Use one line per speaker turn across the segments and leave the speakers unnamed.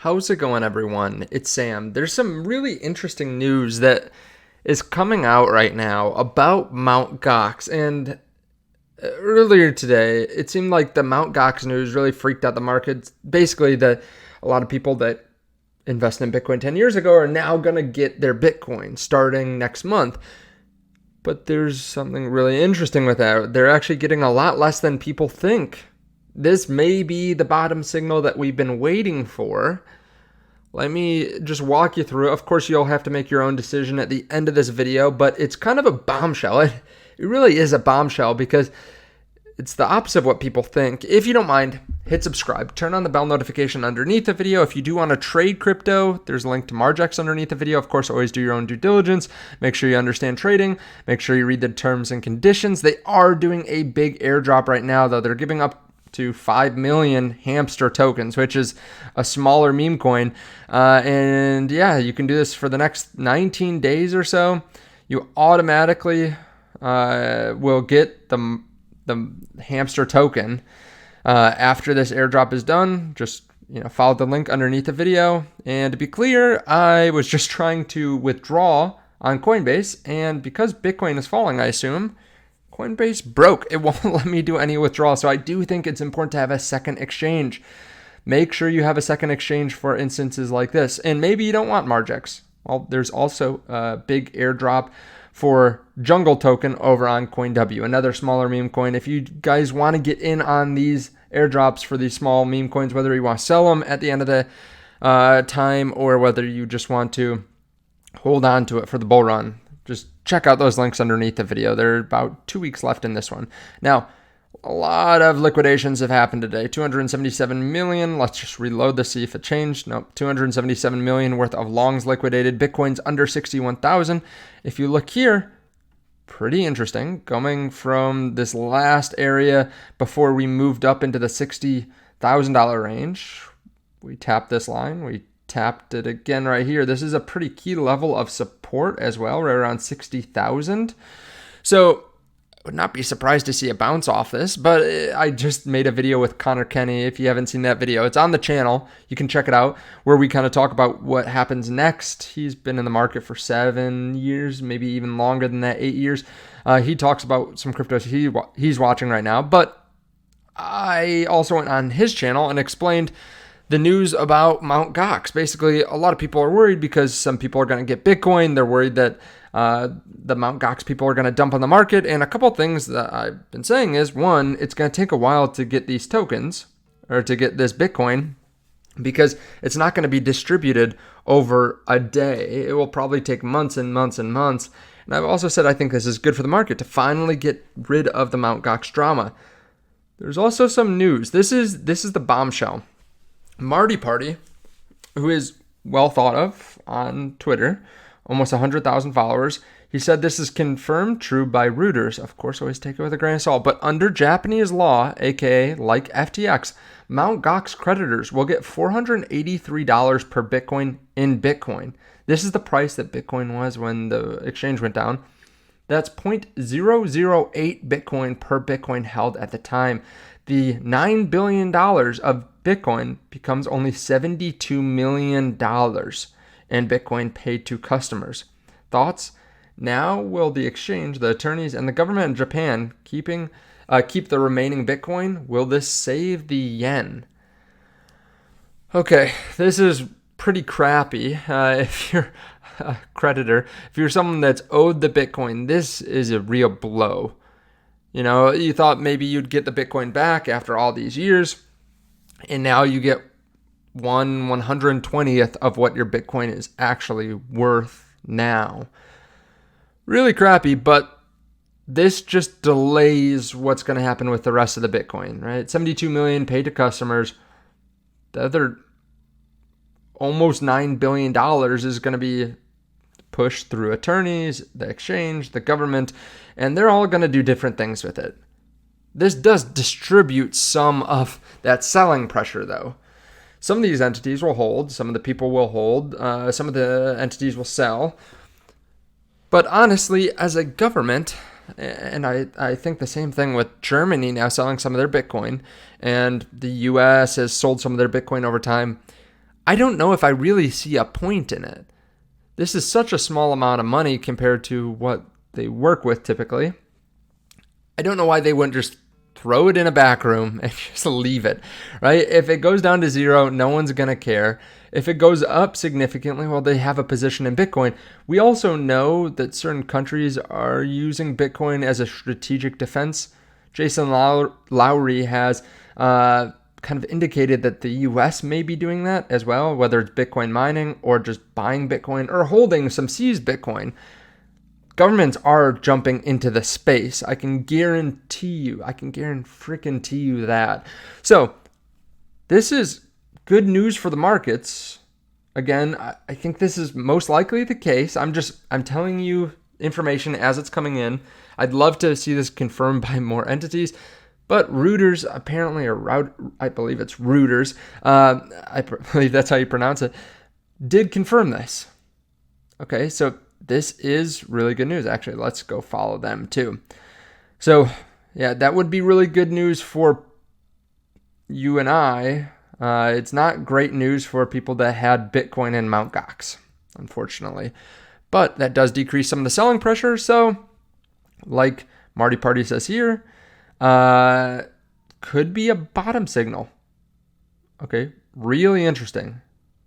How's it going, everyone? It's Sam. There's some really interesting news that is coming out right now about Mt. Gox. And earlier today, it seemed like the Mt. Gox news really freaked out the markets. Basically, a lot of people that invested in Bitcoin 10 years ago are now going to get their Bitcoin starting next month. But there's something really interesting with that. They're actually getting a lot less than people think. This may be the bottom signal that we've been waiting for. Let me just walk you through it. Of course, you'll have to make your own decision at the end of this video, but it's kind of a bombshell. It really is a bombshell because it's the opposite of what people think. If you don't mind, hit subscribe. Turn on the bell notification underneath the video. If you do want to trade crypto, there's a link to Margex underneath the video. Of course, always do your own due diligence. Make sure you understand trading. Make sure you read the terms and conditions. They are doing a big airdrop right now, though. They're giving up to 5 million hamster tokens, which is a smaller meme coin. And yeah, you can do this for the next 19 days or so. You automatically will get the hamster token after this airdrop is done. Just follow the link underneath the video. And to be clear, I was just trying to withdraw on Coinbase, and because Bitcoin is falling, I assume Coinbase broke. It won't let me do any withdrawal. So I do think it's important to have a second exchange. Make sure you have a second exchange for instances like this. And maybe you don't want Margex. Well, there's also a big airdrop for Jungle Token over on CoinW, another smaller meme coin. If you guys want to get in on these airdrops for these small meme coins, whether you want to sell them at the end of the time or whether you just want to hold on to it for the bull run, just check out those links underneath the video. There are about 2 weeks left in this one. Now, a lot of liquidations have happened today. 277 million. Let's just reload this, see if it changed. Nope. 277 million worth of longs liquidated. Bitcoin's under 61,000. If you look here, pretty interesting. Coming from this last area before we moved up into the $60,000 range. We tapped this line. We tapped it again right here. This is a pretty key level of support as well, right around 60,000. So I would not be surprised to see a bounce off this, but I just made a video with Connor Kenny. If you haven't seen that video, it's on the channel. You can check it out, where we kind of talk about what happens next. He's been in the market for 7 years, maybe even longer than that, 8 years. He talks about some cryptos he's watching right now, but I also went on his channel and explained the news about Mt. Gox. Basically, a lot of people are worried because some people are going to get Bitcoin. They're worried that the Mt. Gox people are going to dump on the market. And a couple of things that I've been saying is, one, it's going to take a while to get these tokens or to get this Bitcoin because it's not going to be distributed over a day. It will probably take months and months and months. And I've also said I think this is good for the market to finally get rid of the Mt. Gox drama. There's also some news. This is the bombshell. Marty Party, who is well thought of on Twitter, almost 100,000 followers, he said this is confirmed true by Reuters. Of course, always take it with a grain of salt. But under Japanese law, aka like FTX, Mt. Gox creditors will get $483 per Bitcoin in Bitcoin. This is the price that Bitcoin was when the exchange went down. That's 0.008 Bitcoin per Bitcoin held at the time. The $9 billion of Bitcoin becomes only $72 million in Bitcoin paid to customers. Thoughts? Now will the exchange, the attorneys, and the government in Japan keep the remaining Bitcoin? Will this save the yen? Okay, this is pretty crappy. If you're a creditor, if you're someone that's owed the Bitcoin, this is a real blow. You thought maybe you'd get the Bitcoin back after all these years, and now you get 1/120th of what your Bitcoin is actually worth now. Really crappy, but this just delays what's going to happen with the rest of the Bitcoin, right? 72 million paid to customers. The other almost $9 billion is going to be pushed through attorneys, the exchange, the government, and they're all going to do different things with it. This does distribute some of that selling pressure, though. Some of these entities will hold, some of the people will hold, some of the entities will sell. But honestly, as a government, and I think the same thing with Germany now selling some of their Bitcoin, and the US has sold some of their Bitcoin over time, I don't know if I really see a point in it. This is such a small amount of money compared to what they work with typically. I don't know why they wouldn't just throw it in a back room and just leave it, right? If it goes down to zero, no one's going to care. If it goes up significantly, well, they have a position in Bitcoin. We also know that certain countries are using Bitcoin as a strategic defense. Jason Lowry has kind of indicated that the US may be doing that as well, whether it's Bitcoin mining or just buying Bitcoin or holding some seized Bitcoin. Governments are jumping into the space. I can guarantee you that. So this is good news for the markets. Again, I think this is most likely the case. I'm telling you information as it's coming in. I'd love to see this confirmed by more entities, but Reuters apparently, I believe it's Reuters, I believe that's how you pronounce it, did confirm this. Okay, so this is really good news. Actually, let's go follow them too. So yeah, that would be really good news for you and I. It's not great news for people that had Bitcoin and Mt. Gox, unfortunately. But that does decrease some of the selling pressure. So like Marty Party says here, could be a bottom signal. Okay, really interesting.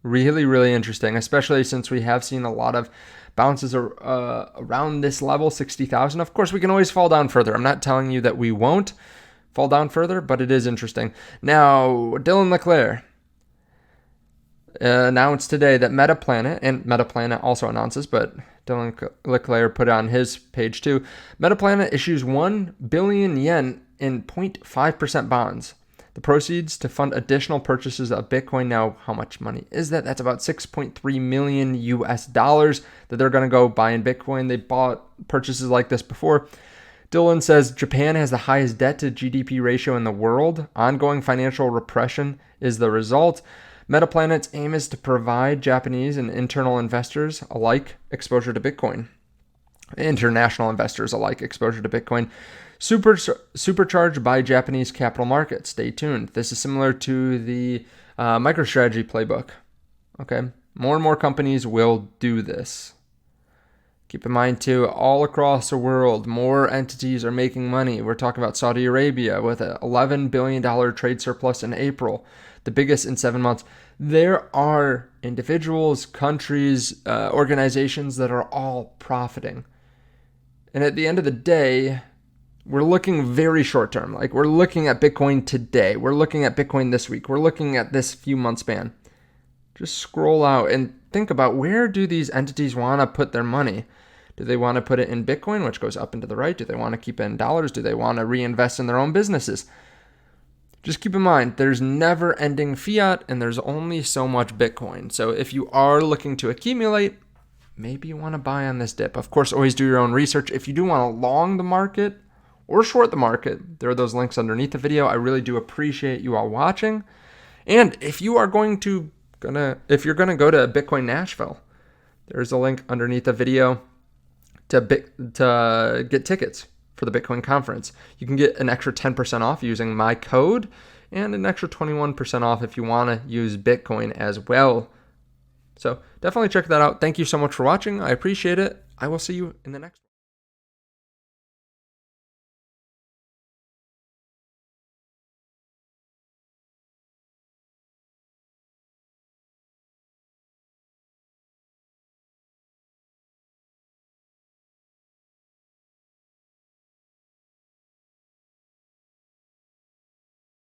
Really, really interesting, especially since we have seen a lot of bounces around this level, 60,000. Of course, we can always fall down further. I'm not telling you that we won't fall down further, but it is interesting. Now, Dylan LeClaire announced today that Metaplanet, and Metaplanet also announces, but Dylan LeClaire put it on his page too. Metaplanet issues 1 billion yen in 0.5% bonds. The proceeds to fund additional purchases of Bitcoin. Now, how much money is that? That's about 6.3 million US dollars that they're going to go buy in Bitcoin. They bought purchases like this before. Dylan says Japan has the highest debt to GDP ratio in the world. Ongoing financial repression is the result. Metaplanet's aim is to provide Japanese and internal investors alike exposure to Bitcoin. International investors alike exposure to Bitcoin. Supercharged by Japanese capital markets. Stay tuned. This is similar to the MicroStrategy playbook. Okay, more and more companies will do this. Keep in mind too, all across the world, more entities are making money. We're talking about Saudi Arabia with an $11 billion trade surplus in April, the biggest in 7 months. There are individuals, countries, organizations that are all profiting. And at the end of the day, we're looking very short term. Like we're looking at Bitcoin today. We're looking at Bitcoin this week. We're looking at this few month span. Just scroll out and think about, where do these entities want to put their money? Do they want to put it in Bitcoin, which goes up and to the right? Do they want to keep it in dollars? Do they want to reinvest in their own businesses? Just keep in mind, there's never ending fiat and there's only so much Bitcoin. So if you are looking to accumulate, maybe you want to buy on this dip. Of course, always do your own research. If you do want to long the market or short the market, there are those links underneath the video. I really do appreciate you all watching. And if you are if you're gonna go to Bitcoin Nashville, there's a link underneath the video to get tickets for the Bitcoin conference. You can get an extra 10% off using my code and an extra 21% off if you want to use Bitcoin as well. So definitely check that out. Thank you so much for watching. I appreciate it. I will see you in the next one.